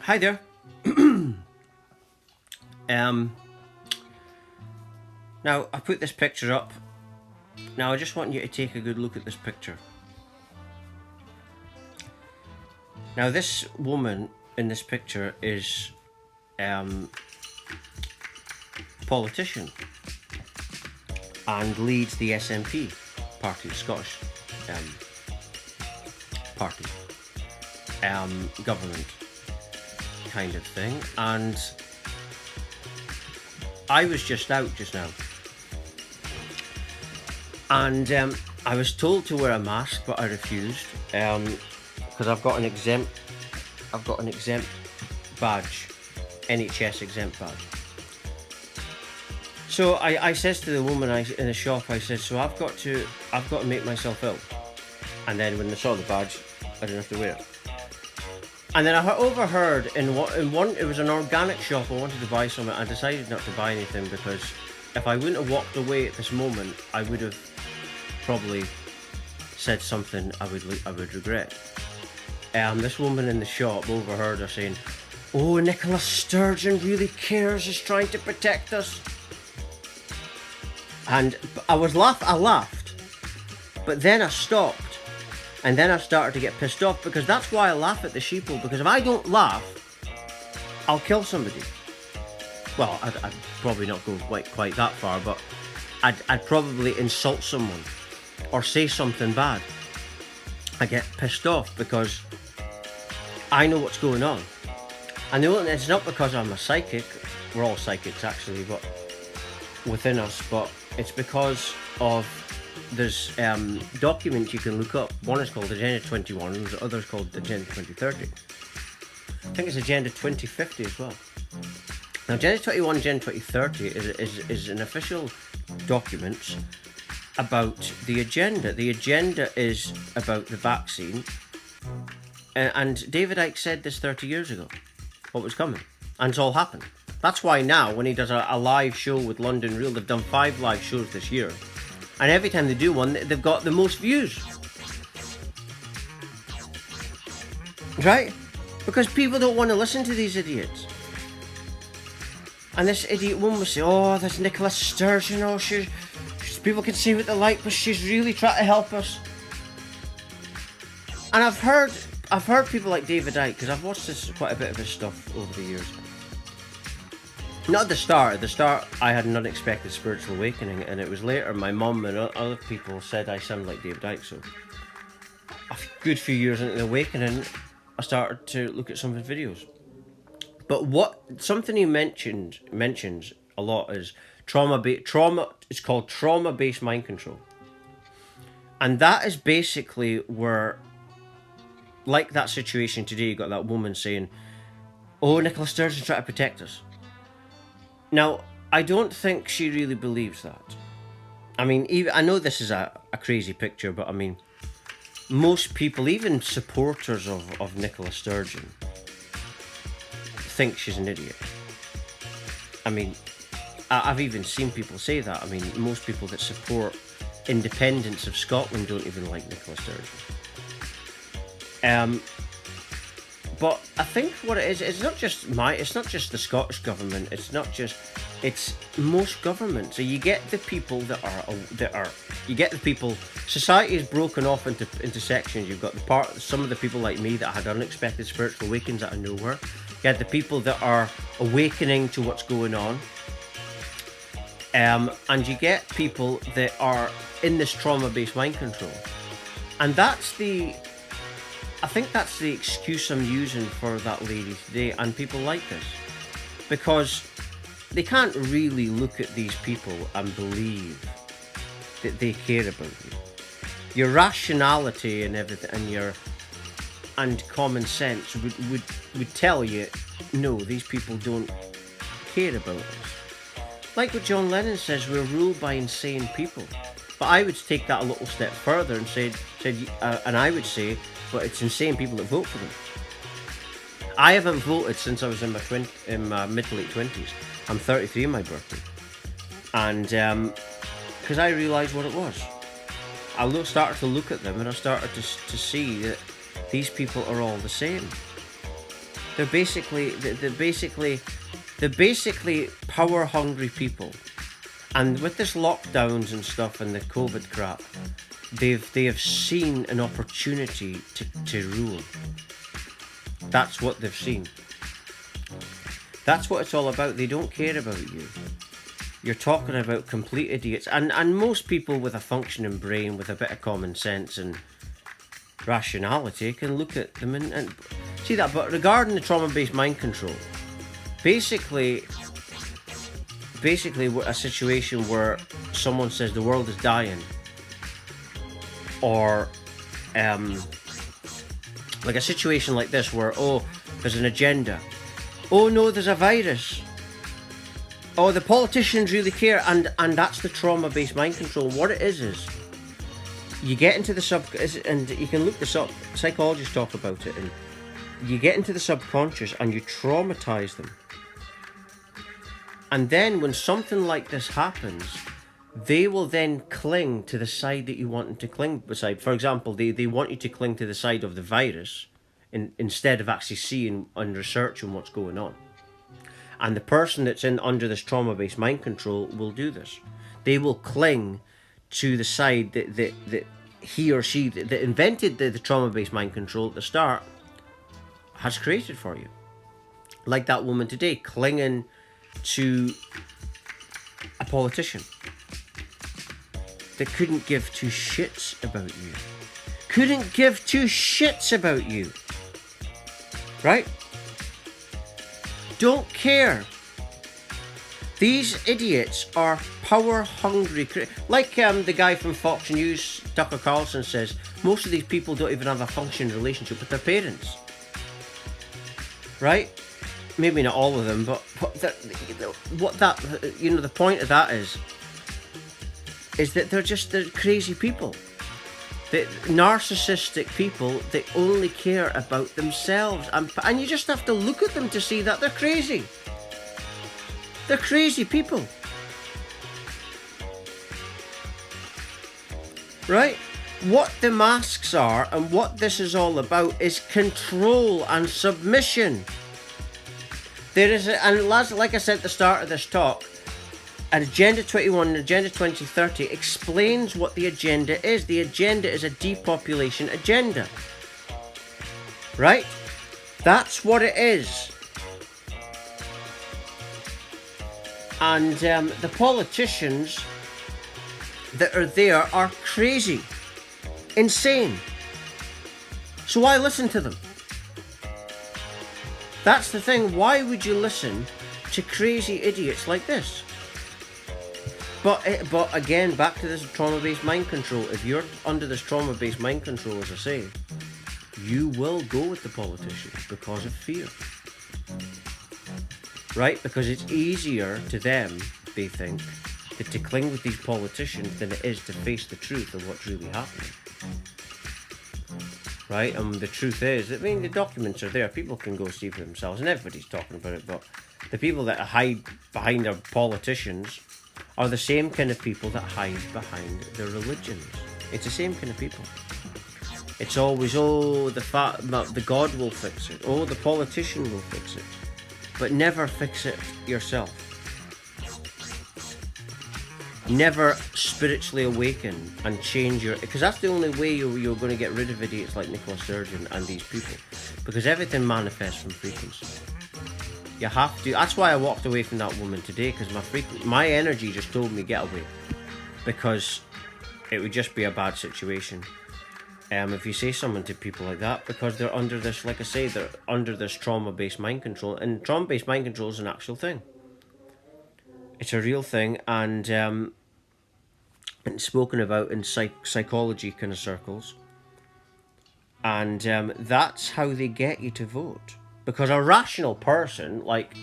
Hi there. Now I put this picture up. Now I just want you to take a good look at this picture. Now this woman in this picture is politician and leads the SNP party, the Scottish party, government kind of thing. And I was just out just now, and I was told to wear a mask, but I refused because I've got an exempt badge, NHS exempt badge. So I says to the woman in the shop, I said, so I've got to make myself ill, and then when they saw the badge, I didn't have to wear it. And then I overheard in one, it was an organic shop. I wanted to buy something. I decided not to buy anything because if I wouldn't have walked away at this moment, I would have probably said something I would regret. This woman in the shop overheard her saying, "Oh, Nicola Sturgeon really cares. He's trying to protect us." And I laughed, but then I stopped. And then I started to get pissed off, because that's why I laugh at the sheeple, because if I don't laugh, I'll kill somebody. Well, I'd probably not go quite that far, but I'd probably insult someone or say something bad. I get pissed off because I know what's going on. And it's not because I'm a psychic. We're all psychics actually, but within us, but it's because of there's documents you can look up. One is called Agenda 21, and the other is called Agenda 2030. I think it's Agenda 2050 as well. Now, Agenda 21, Agenda 2030 is an official document about the agenda. The agenda is about the vaccine, and David Icke said this 30 years ago, what was coming, and it's all happened. That's why now, when he does a live show with London Real, they've done 5 live shows this year. And every time they do one, they've got the most views. Right? Because people don't want to listen to these idiots. And this idiot woman will say, "Oh, there's Nicola Sturgeon. Oh, people can say what they like, but she's really trying to help us." And I've heard people like David Icke, because I've watched quite a bit of his stuff over the years. Not at the start. At the start, I had an unexpected spiritual awakening, and it was later my mum and other people said I sound like David Icke. So, a good few years into the awakening, I started to look at some of his videos. But something he mentions a lot is trauma. It's called trauma-based mind control, and that is basically where, like that situation today, you got that woman saying, "Oh, Nicola Sturgeon's trying to protect us." Now, I don't think she really believes that. I mean, I know this is a crazy picture, but I mean, most people, even supporters of Nicola Sturgeon, think she's an idiot. I mean, I've even seen people say that. I mean, most people that support independence of Scotland don't even like Nicola Sturgeon. But I think what it is, it's not just the Scottish government. It's most governments. So you get the people society is broken off into sections. You've got some of the people like me that had unexpected spiritual awakenings out of nowhere. You had the people that are awakening to what's going on. And you get people that are in this trauma-based mind control. And I think that's the excuse I'm using for that lady today, and people like this, because they can't really look at these people and believe that they care about you. Your rationality and everything, and common sense would tell you, no, these people don't care about us. Like what John Lennon says, we're ruled by insane people. But I would take that a little step further and and I would say, but it's insane people that vote for them. I haven't voted since I was in my mid to late 20s. I'm 33 in my birthday, and because I realised what it was, I started to look at them, and I started to see that these people are all the same. they're basically power-hungry people. And with this lockdowns and stuff and the COVID crap, they have seen an opportunity to rule. That's what they've seen. That's what it's all about. They don't care about you. You're talking about complete idiots. And most people with a functioning brain, with a bit of common sense and rationality, can look at them and see that. But regarding the trauma-based mind control, basically a situation where someone says the world is dying, or like a situation like this where, oh, there's an agenda, oh no, there's a virus, oh, the politicians really care, and that's the trauma-based mind control. What it is you get into the and you can look this up, psychologists talk about it, and you get into the subconscious and you traumatize them. And then when something like this happens, they will then cling to the side that you want them to cling beside. For example, they want you to cling to the side of the virus instead of actually seeing and researching what's going on. And the person that's under this trauma-based mind control will do this. They will cling to the side that he or she that invented the trauma-based mind control at the start has created for you. Like that woman today, clinging to a politician that couldn't give two shits about you. Couldn't give two shits about you. Right? Don't care. These idiots are power-hungry. Like the guy from Fox News, Tucker Carlson, says, most of these people don't even have a functioning relationship with their parents. Right? Maybe not all of them, but the point of that is that they're crazy people. The narcissistic people, they only care about themselves, and you just have to look at them to see that they're crazy. They're crazy people. Right? What the masks are and what this is all about is control and submission. There is, like I said at the start of this talk, Agenda 21 and Agenda 2030 explains what the agenda is. The agenda is a depopulation agenda. Right? That's what it is. And the politicians that are there are crazy. Insane. So why listen to them? That's the thing. Why would you listen to crazy idiots like this? But again, back to this trauma-based mind control. If you're under this trauma-based mind control, as I say, you will go with the politicians because of fear. Right? Because it's easier to them, they think, to cling with these politicians than it is to face the truth of what's really happening. Right? And the truth is, I mean, the documents are there. People can go see for themselves, and everybody's talking about it. But the people that hide behind their politicians are the same kind of people that hide behind their religions. It's the same kind of people. It's always, the God will fix it. Oh, the politician will fix it. But never fix it yourself. Never spiritually awaken and change because that's the only way you're going to get rid of idiots like Nicola Sturgeon and these people, because everything manifests from frequency. You have to. That's why I walked away from that woman today, because my energy just told me get away, because it would just be a bad situation if you say something to people like that, because they're under this, like I say, they're under this trauma-based mind control, and trauma-based mind control is an actual thing. It's a real thing, and it's spoken about in psychology kind of circles. And that's how they get you to vote. Because a rational person, like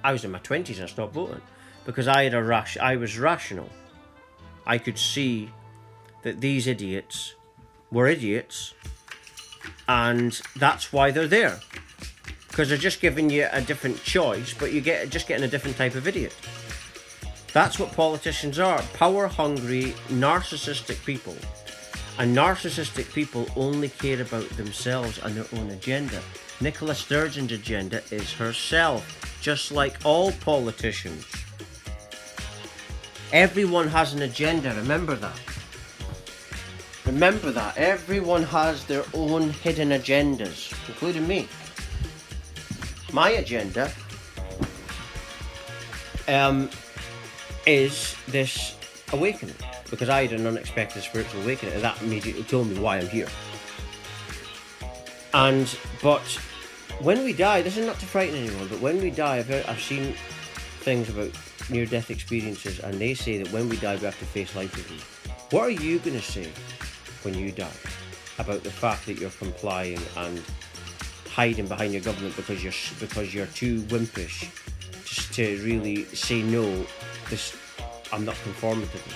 I was in my 20s and I stopped voting because I was rational. I could see that these idiots were idiots, and that's why they're there. Because they're just giving you a different choice, but you just getting a different type of idiot. That's what politicians are. Power-hungry, narcissistic people. And narcissistic people only care about themselves and their own agenda. Nicola Sturgeon's agenda is herself, just like all politicians. Everyone has an agenda, remember that. Remember that. Everyone has their own hidden agendas, including me. My agenda is this awakening, because I had an unexpected spiritual awakening, and that immediately told me why I'm here. But when we die, this is not to frighten anyone, but when we die, I've seen things about near-death experiences, and they say that when we die, we have to face life review. What are you going to say when you die about the fact that you're complying and hiding behind your government because you're too wimpish just to really say no? I'm not conforming to this.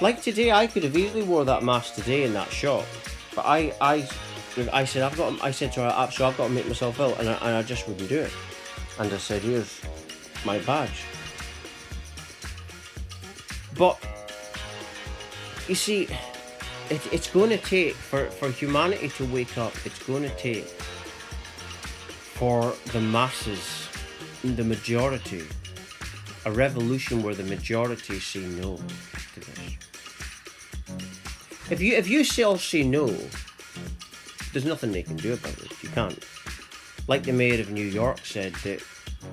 Like today, I could have easily wore that mask today in that shop, but I said to her, so I've got to make myself ill, and I just wouldn't do it. And I said, here's my badge. But you see, it's going to take for humanity to wake up. It's going to take for the masses, the majority, a revolution where the majority say no to this. If you still say no, there's nothing they can do about it. You can't. Like the mayor of New York said, that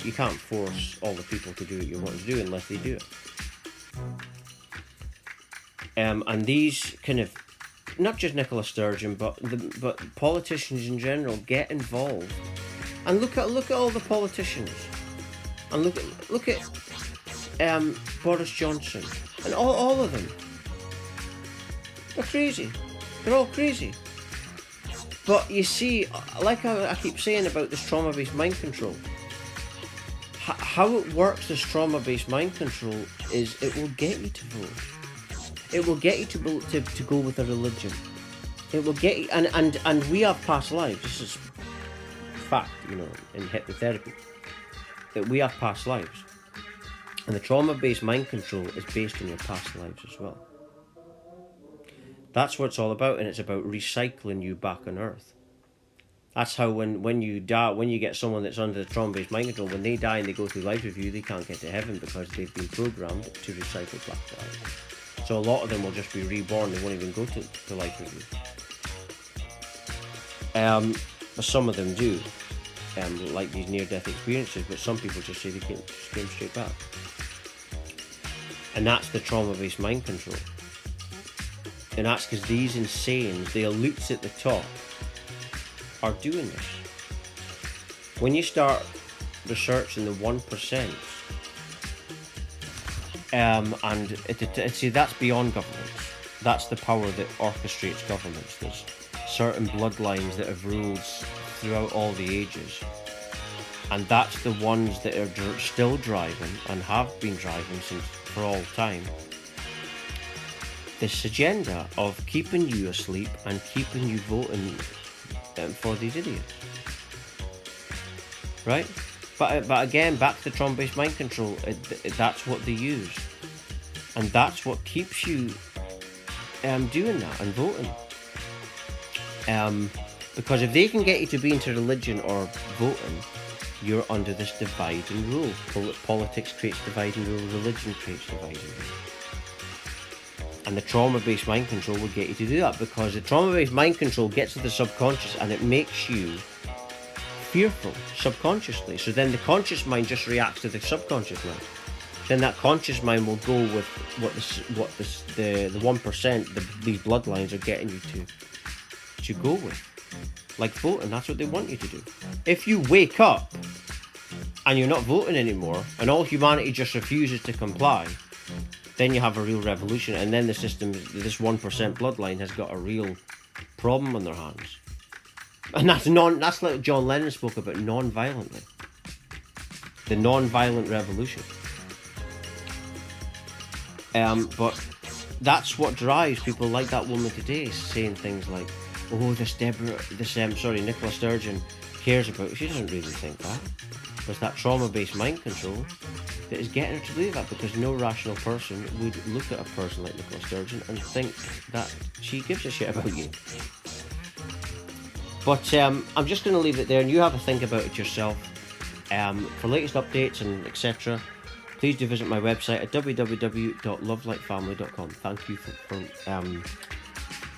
you can't force all the people to do what you want to do unless they do it. And these kind of, not just Nicola Sturgeon, but politicians in general get involved. And look at all the politicians, and look at Boris Johnson, and all of them. They're crazy. They're all crazy. But you see, like I keep saying about this trauma-based mind control, how it works, this trauma-based mind control, is it will get you to vote. It will get you to go with a religion. It will get you, and we have past lives. This is fact, in hypnotherapy, that we have past lives. And the trauma-based mind control is based on your past lives as well. That's what it's all about, and it's about recycling you back on Earth. That's how when you die, when you get someone that's under the trauma-based mind control, when they die and they go through life review, they can't get to heaven because they've been programmed to recycle back to Earth. So a lot of them will just be reborn, they won't even go to life review. But some of them do, like these near-death experiences, but some people just say they came straight back. And that's the trauma-based mind control. And that's because these insanes, the elites at the top, are doing this. When you start researching the 1%, see, that's beyond governments. That's the power that orchestrates governments. There's certain bloodlines that have ruled throughout all the ages, and that's the ones that are still driving and have been driving since for all time. This agenda of keeping you asleep and keeping you voting for these idiots, right? But again, back to the trauma-based mind control. That's what they use, and that's what keeps you doing that and voting. Because if they can get you to be into religion or voting, you're under this divide and rule. Politics creates divide and rule. Religion creates divide and rule. And the trauma-based mind control will get you to do that, because the trauma-based mind control gets to the subconscious and it makes you fearful subconsciously. So then the conscious mind just reacts to the subconscious mind. Then that conscious mind will go with what the 1%, these bloodlines are getting you to go with. Like voting, that's what they want you to do. If you wake up and you're not voting anymore, and all humanity just refuses to comply, then you have a real revolution, and then the system, this 1% bloodline, has got a real problem on their hands. And that's like John Lennon spoke about, non-violently. The non-violent revolution. But that's what drives people like that woman today, saying things like, oh, Nicola Sturgeon cares about. She doesn't really think that. It's that trauma-based mind control that is getting her to do that, because no rational person would look at a person like Nicola Sturgeon and think that she gives a shit about you. But I'm just going to leave it there, and you have a think about it yourself. For latest updates and etc., please do visit my website at www.lovelikefamily.com. Thank you for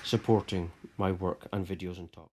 supporting my work and videos and talk.